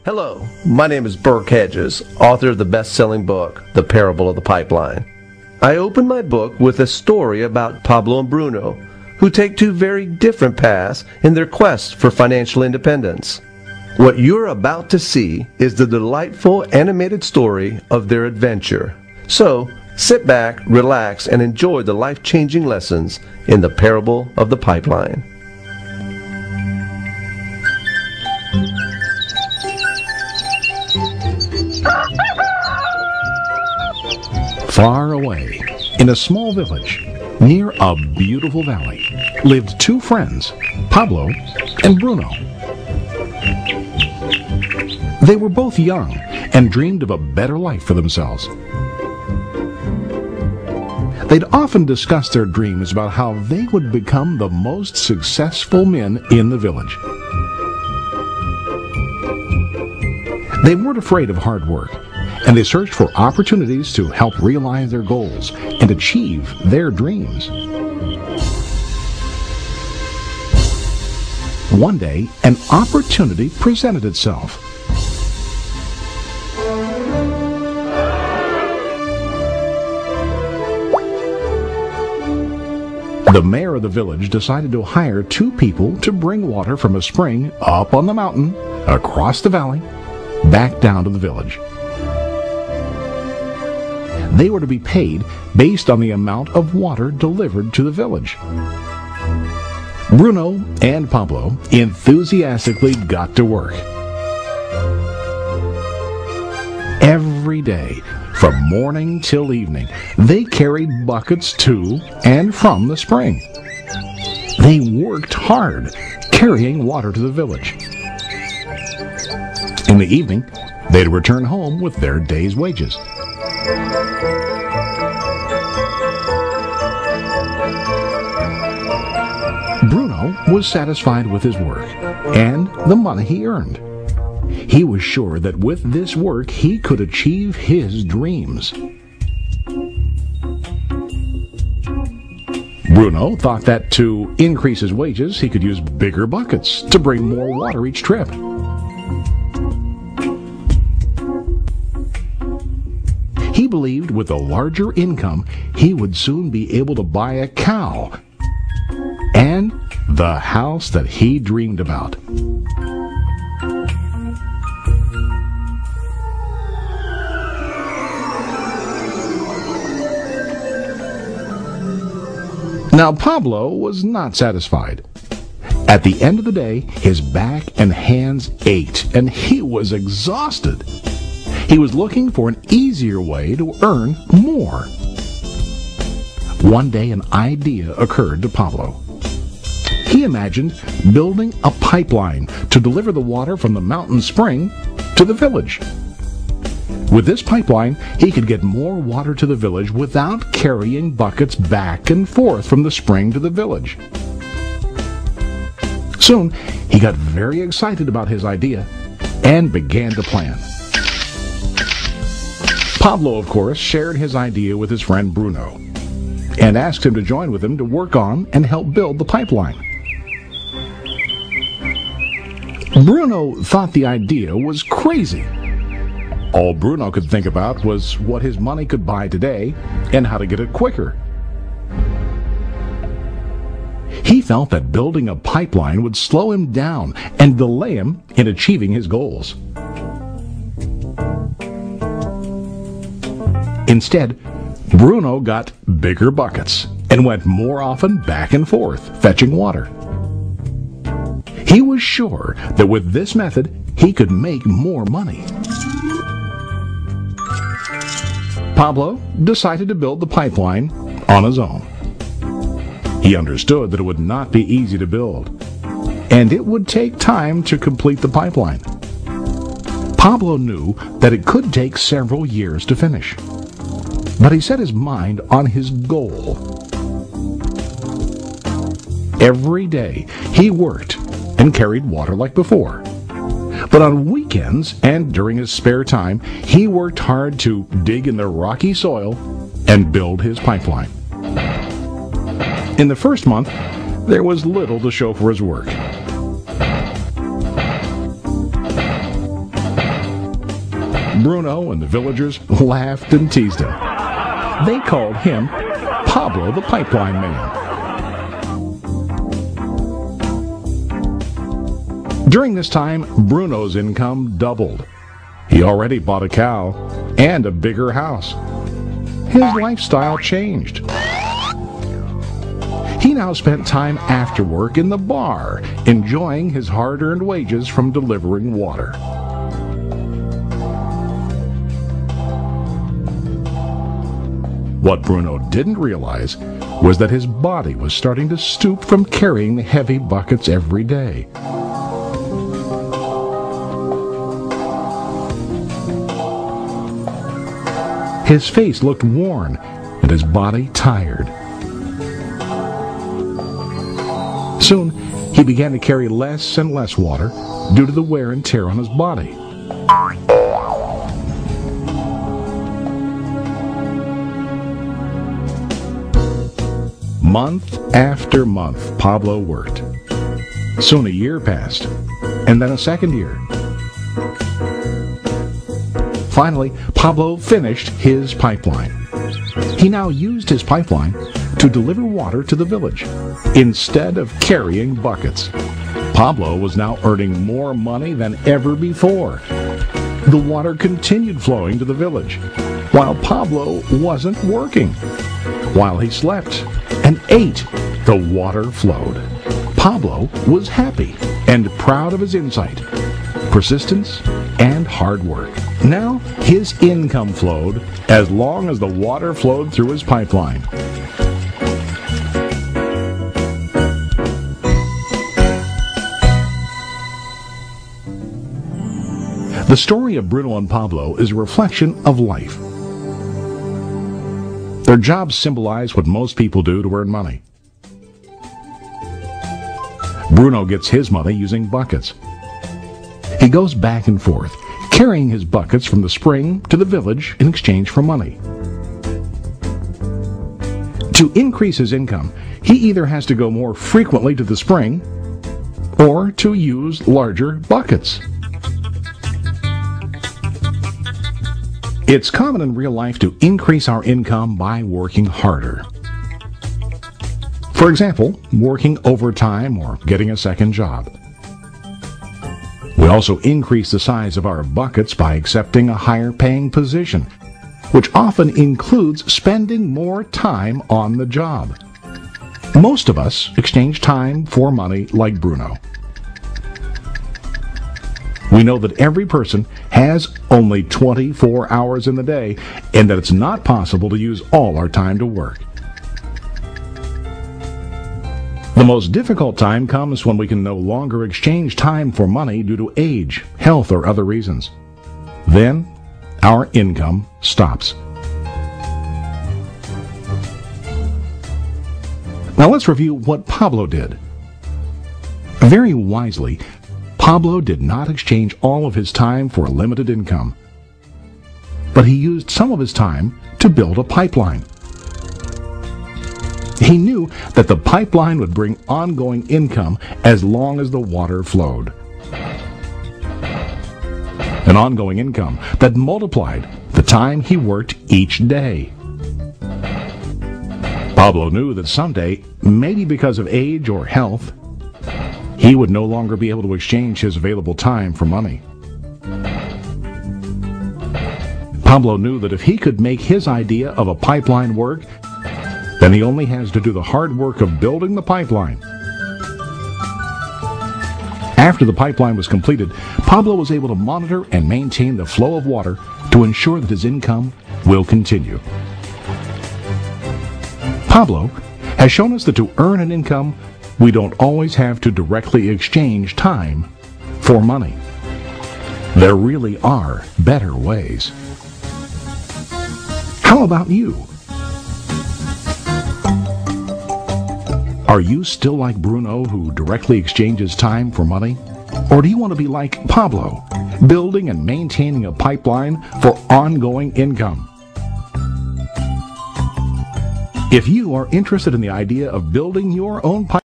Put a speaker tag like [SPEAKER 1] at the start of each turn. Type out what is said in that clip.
[SPEAKER 1] Hello, my name is Burke Hedges, author of the best-selling book, The Parable of the Pipeline. I open my book with a story about Pablo and Bruno, who take two very different paths in their quest for financial independence. What you're about to see is the delightful animated story of their adventure. So, sit back, relax, and enjoy the life-changing lessons in The Parable of the Pipeline.
[SPEAKER 2] Far away, in a small village, near a beautiful valley, lived two friends, Pablo and Bruno. They were both young and dreamed of a better life for themselves. They'd often discuss their dreams about how they would become the most successful men in the village. They weren't afraid of hard work, and they searched for opportunities to help realize their goals and achieve their dreams. One day, an opportunity presented itself. The mayor of the village decided to hire two people to bring water from a spring up on the mountain, across the valley, back down to the village. They were to be paid based on the amount of water delivered to the village. Bruno and Pablo enthusiastically got to work. Every day, from morning till evening, they carried buckets to and from the spring. They worked hard, carrying water to the village. In the evening, they'd return home with their day's wages. Bruno was satisfied with his work and the money he earned. He was sure that with this work he could achieve his dreams. Bruno thought that to increase his wages he could use bigger buckets to bring more water each trip. He believed with a larger income he would soon be able to buy a cow and the house that he dreamed about. Now Pablo was not satisfied. At the end of the day, his back and hands ached, and he was exhausted. He was looking for an easier way to earn more. One day an idea occurred to Pablo. He imagined building a pipeline to deliver the water from the mountain spring to the village. With this pipeline, he could get more water to the village without carrying buckets back and forth from the spring to the village. Soon, he got very excited about his idea and began to plan. Pablo, of course, shared his idea with his friend Bruno and asked him to join with him to work on and help build the pipeline. Bruno thought the idea was crazy. All Bruno could think about was what his money could buy today and how to get it quicker. He felt that building a pipeline would slow him down and delay him in achieving his goals. Instead, Bruno got bigger buckets and went more often back and forth, fetching water. He was sure that with this method, he could make more money. Pablo decided to build the pipeline on his own. He understood that it would not be easy to build, and it would take time to complete the pipeline. Pablo knew that it could take several years to finish, but he set his mind on his goal. Every day he worked and carried water like before. But on weekends and during his spare time, he worked hard to dig in the rocky soil and build his pipeline. In the first month, there was little to show for his work. Bruno and the villagers laughed and teased him. They called him Pablo the Pipeline Man. During this time, Bruno's income doubled. He already bought a cow and a bigger house. His lifestyle changed. He now spent time after work in the bar, enjoying his hard-earned wages from delivering water. What Bruno didn't realize was that his body was starting to stoop from carrying the heavy buckets every day. His face looked worn and his body tired. Soon, he began to carry less and less water due to the wear and tear on his body. Month after month, Pablo worked. Soon a year passed, and then a second year. Finally, Pablo finished his pipeline. He now used his pipeline to deliver water to the village instead of carrying buckets. Pablo was now earning more money than ever before. The water continued flowing to the village, while Pablo wasn't working. While he slept and ate, the water flowed. Pablo was happy and proud of his insight, persistence, and hard work. Now his income flowed as long as the water flowed through his pipeline. The story of Bruno and Pablo is a reflection of life. Their jobs symbolize what most people do to earn money. Bruno gets his money using buckets. He goes back and forth, carrying his buckets from the spring to the village in exchange for money. To increase his income, he either has to go more frequently to the spring or to use larger buckets. It's common in real life to increase our income by working harder. For example, working overtime or getting a second job. We also increase the size of our buckets by accepting a higher paying position, which often includes spending more time on the job. Most of us exchange time for money like Bruno. We know that every person has only 24 hours in the day and that it's not possible to use all our time to work. The most difficult time comes when we can no longer exchange time for money due to age, health, or other reasons. Then, our income stops. Now let's review what Pablo did. Very wisely, Pablo did not exchange all of his time for a limited income, but he used some of his time to build a pipeline. He knew that the pipeline would bring ongoing income as long as the water flowed. An ongoing income that multiplied the time he worked each day. Pablo knew that someday, maybe because of age or health, he would no longer be able to exchange his available time for money. Pablo knew that if he could make his idea of a pipeline work, then he only has to do the hard work of building the pipeline. After the pipeline was completed, Pablo was able to monitor and maintain the flow of water to ensure that his income will continue. Pablo has shown us that to earn an income, we don't always have to directly exchange time for money. There really are better ways. How about you? Are you still like Bruno, who directly exchanges time for money? Or do you want to be like Pablo, building and maintaining a pipeline for ongoing income? If you are interested in the idea of building your own pipeline,